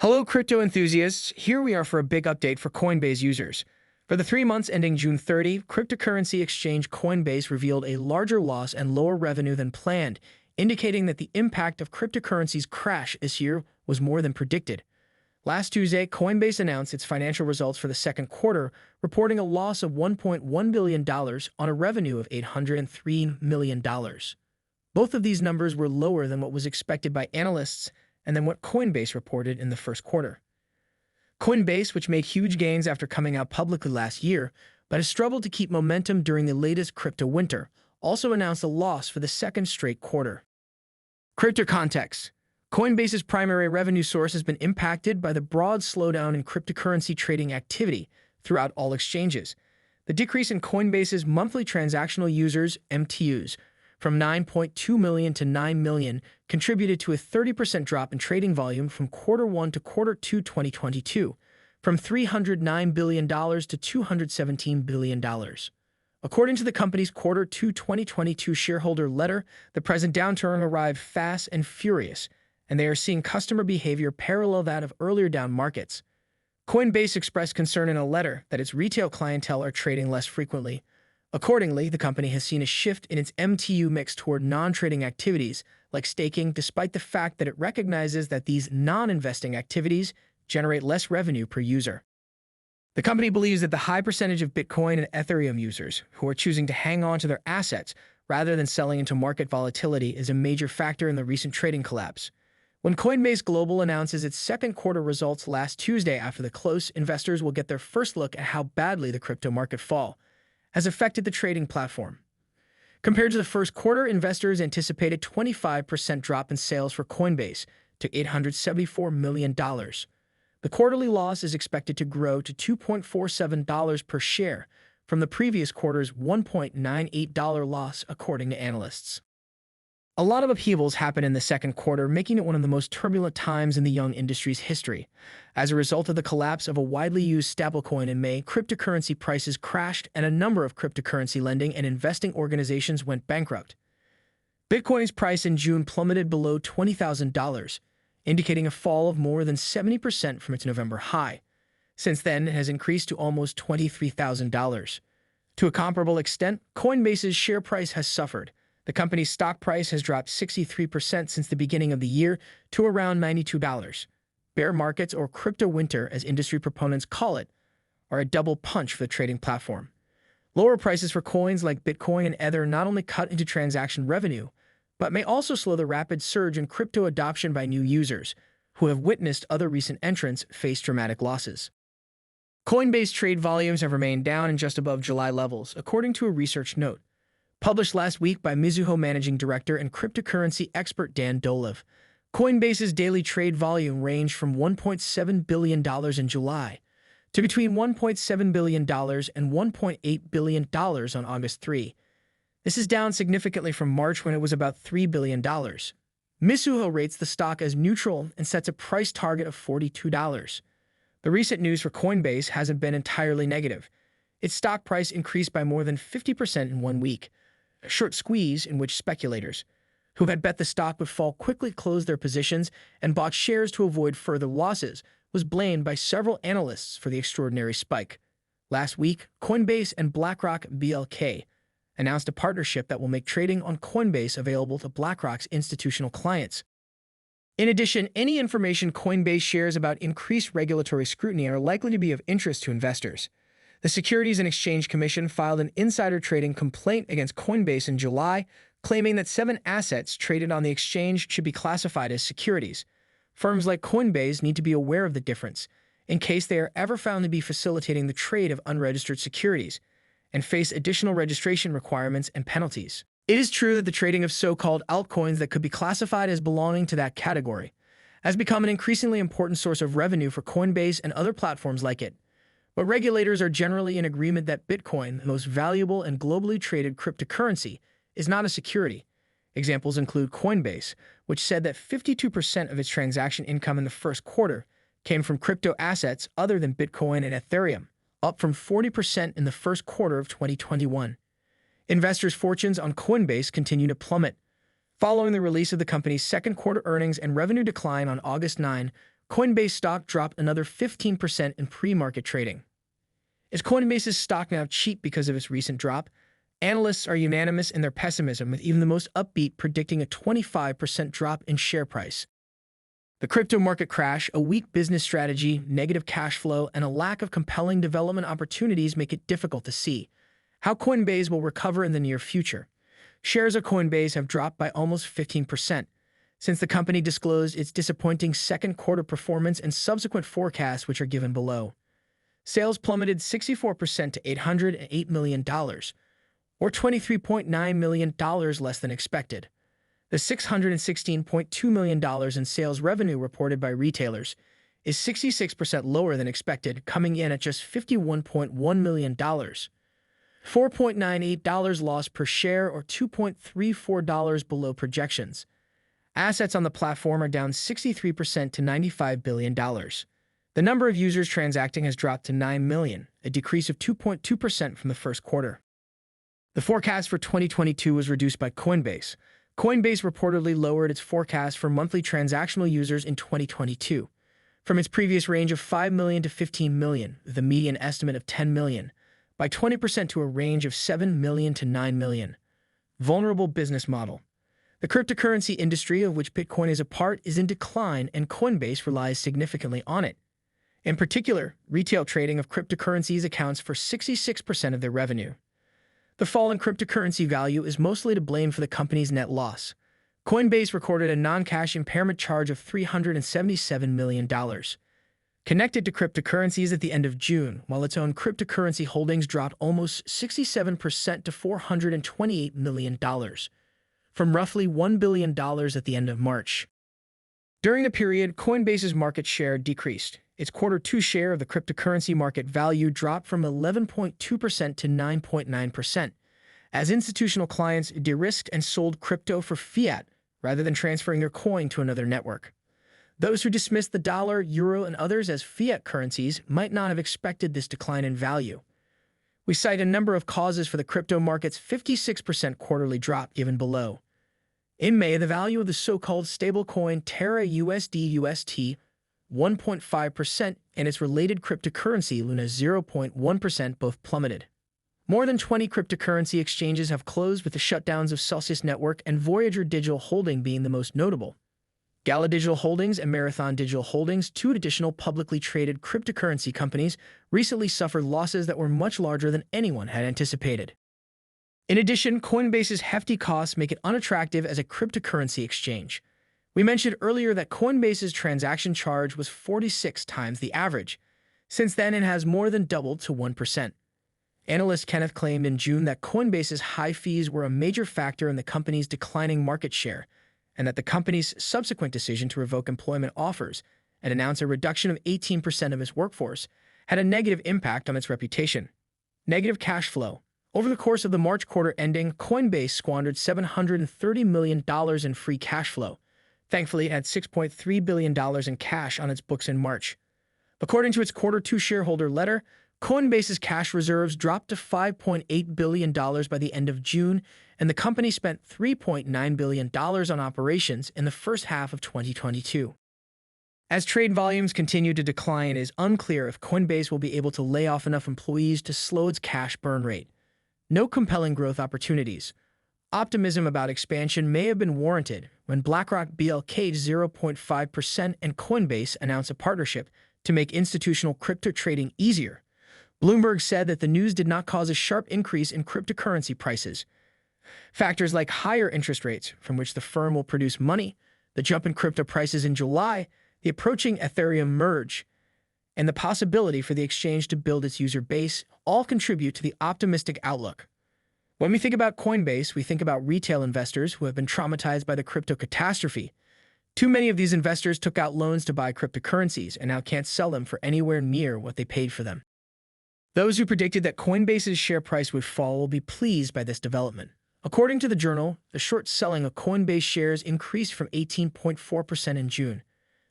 Hello, crypto enthusiasts. Here we are for a big update for Coinbase users. For the 3 months ending June 30, cryptocurrency exchange Coinbase revealed a larger loss and lower revenue than planned, indicating that the impact of cryptocurrency's crash this year was more than predicted. Last Tuesday, Coinbase announced its financial results for the second quarter, reporting a loss of $1.1 billion on a revenue of $803 million. Both of these numbers were lower than what was expected by analysts and than what Coinbase reported in the first quarter. Coinbase, which made huge gains after coming out publicly last year, but has struggled to keep momentum during the latest crypto winter, also announced a loss for the second straight quarter. Crypto context. Coinbase's primary revenue source has been impacted by the broad slowdown in cryptocurrency trading activity throughout all exchanges. The decrease in Coinbase's monthly transactional users, MTUs, from 9.2 million to 9 million contributed to a 30% drop in trading volume from quarter 1 to quarter 2 2022, from $309 billion to $217 billion. According to the company's quarter 2 2022 shareholder letter, the present downturn arrived fast and furious, and they are seeing customer behavior parallel that of earlier down markets. Coinbase expressed concern in a letter that its retail clientele are trading less frequently. Accordingly, the company has seen a shift in its MTU mix toward non-trading activities, like staking, despite the fact that it recognizes that these non-investing activities generate less revenue per user. The company believes that the high percentage of Bitcoin and Ethereum users who are choosing to hang on to their assets rather than selling into market volatility is a major factor in the recent trading collapse. When Coinbase Global announces its second quarter results last Tuesday after the close, investors will get their first look at how badly the crypto market fall has affected the trading platform. Compared to the first quarter, investors anticipated a 25% drop in sales for Coinbase to $874 million. The quarterly loss is expected to grow to $2.47 per share from the previous quarter's $1.98 loss, according to analysts. A lot of upheavals happened in the second quarter, making it one of the most turbulent times in the young industry's history. As a result of the collapse of a widely used stablecoin in May, cryptocurrency prices crashed and a number of cryptocurrency lending and investing organizations went bankrupt. Bitcoin's price in June plummeted below $20,000, indicating a fall of more than 70% from its November high. Since then, it has increased to almost $23,000. To a comparable extent, Coinbase's share price has suffered. The company's stock price has dropped 63% since the beginning of the year to around $92. Bear markets, or crypto winter as industry proponents call it, are a double punch for the trading platform. Lower prices for coins like Bitcoin and Ether not only cut into transaction revenue, but may also slow the rapid surge in crypto adoption by new users, who have witnessed other recent entrants face dramatic losses. Coinbase trade volumes have remained down and just above July levels, according to a research note published last week by Mizuho managing director and cryptocurrency expert Dan Dolev. Coinbase's daily trade volume ranged from $1.7 billion in July to between $1.7 billion and $1.8 billion on August 3. This is down significantly from March, when it was about $3 billion. Mizuho rates the stock as neutral and sets a price target of $42. The recent news for Coinbase hasn't been entirely negative. Its stock price increased by more than 50% in 1 week. A short squeeze in which speculators, who had bet the stock would fall, quickly closed their positions and bought shares to avoid further losses, was blamed by several analysts for the extraordinary spike. Last week, Coinbase and BlackRock BLK announced a partnership that will make trading on Coinbase available to BlackRock's institutional clients. In addition, any information Coinbase shares about increased regulatory scrutiny are likely to be of interest to investors. The Securities and Exchange Commission filed an insider trading complaint against Coinbase in July, claiming that 7 assets traded on the exchange should be classified as securities. Firms like Coinbase need to be aware of the difference, in case they are ever found to be facilitating the trade of unregistered securities, and face additional registration requirements and penalties. It is true that the trading of so-called altcoins that could be classified as belonging to that category has become an increasingly important source of revenue for Coinbase and other platforms like it. But regulators are generally in agreement that Bitcoin, the most valuable and globally traded cryptocurrency, is not a security. Examples include Coinbase, which said that 52% of its transaction income in the first quarter came from crypto assets other than Bitcoin and Ethereum, up from 40% in the first quarter of 2021. Investors' fortunes on Coinbase continue to plummet. Following the release of the company's second quarter earnings and revenue decline on August 9, Coinbase stock dropped another 15% in pre-market trading. Is Coinbase's stock now cheap because of its recent drop? Analysts are unanimous in their pessimism, with even the most upbeat predicting a 25% drop in share price. The crypto market crash, a weak business strategy, negative cash flow, and a lack of compelling development opportunities make it difficult to see how Coinbase will recover in the near future. Shares of Coinbase have dropped by almost 15% since the company disclosed its disappointing second quarter performance and subsequent forecasts, which are given below. Sales plummeted 64% to $808 million, or $23.9 million less than expected. The $616.2 million in sales revenue reported by retailers is 66% lower than expected, coming in at just $51.1 million. $4.98 loss per share, or $2.34 below projections. Assets on the platform are down 63% to $95 billion. The number of users transacting has dropped to 9 million, a decrease of 2.2% from the first quarter. The forecast for 2022 was reduced by Coinbase. Coinbase reportedly lowered its forecast for monthly transactional users in 2022 from its previous range of 5 million to 15 million, with a median estimate of 10 million, by 20% to a range of 7 million to 9 million. Vulnerable business model. The cryptocurrency industry, of which Bitcoin is a part, is in decline, and Coinbase relies significantly on it. In particular, retail trading of cryptocurrencies accounts for 66% of their revenue. The fall in cryptocurrency value is mostly to blame for the company's net loss. Coinbase recorded a non-cash impairment charge of $377 million connected to cryptocurrencies at the end of June, while its own cryptocurrency holdings dropped almost 67% to $428 million, from roughly $1 billion at the end of March. During the period, Coinbase's market share decreased. Its Q2 share of the cryptocurrency market value dropped from 11.2% to 9.9%, as institutional clients de-risked and sold crypto for fiat rather than transferring their coin to another network. Those who dismissed the dollar, euro, and others as fiat currencies might not have expected this decline in value. We cite a number of causes for the crypto market's 56% quarterly drop given below. In May, the value of the so-called stablecoin Terra USD 1.5%, and its related cryptocurrency Luna 0.1% both plummeted. More than 20 cryptocurrency exchanges have closed, with the shutdowns of Celsius Network and Voyager Digital Holding being the most notable. Gala Digital Holdings and Marathon Digital Holdings, two additional publicly traded cryptocurrency companies, recently suffered losses that were much larger than anyone had anticipated. In addition, Coinbase's hefty costs make it unattractive as a cryptocurrency exchange. We mentioned earlier that Coinbase's transaction charge was 46 times the average. Since then, it has more than doubled to 1%. Analyst Kenneth claimed in June that Coinbase's high fees were a major factor in the company's declining market share, and that the company's subsequent decision to revoke employment offers and announce a reduction of 18% of its workforce had a negative impact on its reputation. Negative cash flow. Over the course of the March quarter ending, Coinbase squandered $730 million in free cash flow. Thankfully, it had $6.3 billion in cash on its books in March. According to its Q2 shareholder letter, Coinbase's cash reserves dropped to $5.8 billion by the end of June, and the company spent $3.9 billion on operations in the first half of 2022. As trade volumes continue to decline, it is unclear if Coinbase will be able to lay off enough employees to slow its cash burn rate. No compelling growth opportunities. Optimism about expansion may have been warranted when BlackRock BLK'd 0.5% and Coinbase announced a partnership to make institutional crypto trading easier. Bloomberg said that the news did not cause a sharp increase in cryptocurrency prices. Factors like higher interest rates, from which the firm will produce money, the jump in crypto prices in July, the approaching Ethereum merge, and the possibility for the exchange to build its user base all contribute to the optimistic outlook. When we think about Coinbase, we think about retail investors who have been traumatized by the crypto catastrophe. Too many of these investors took out loans to buy cryptocurrencies and now can't sell them for anywhere near what they paid for them. Those who predicted that Coinbase's share price would fall will be pleased by this development. According to the journal, the short selling of Coinbase shares increased from 18.4% in June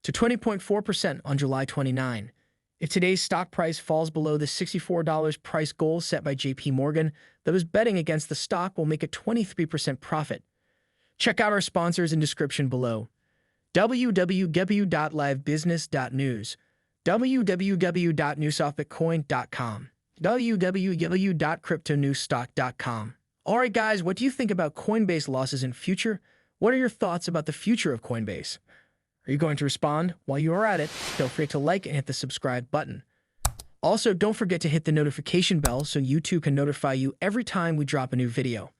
to 20.4% on July 29. If today's stock price falls below the $64 price goal set by JP Morgan, those betting against the stock will make a 23% profit. Check out our sponsors in description below. www.livebusiness.news, www.newsoffbitcoin.com, www.cryptonewsstock.com. Alright guys, what do you think about Coinbase losses in future? What are your thoughts about the future of Coinbase? Are you going to respond? While you are at it, feel free to like and hit the subscribe button. Also, don't forget to hit the notification bell so YouTube can notify you every time we drop a new video.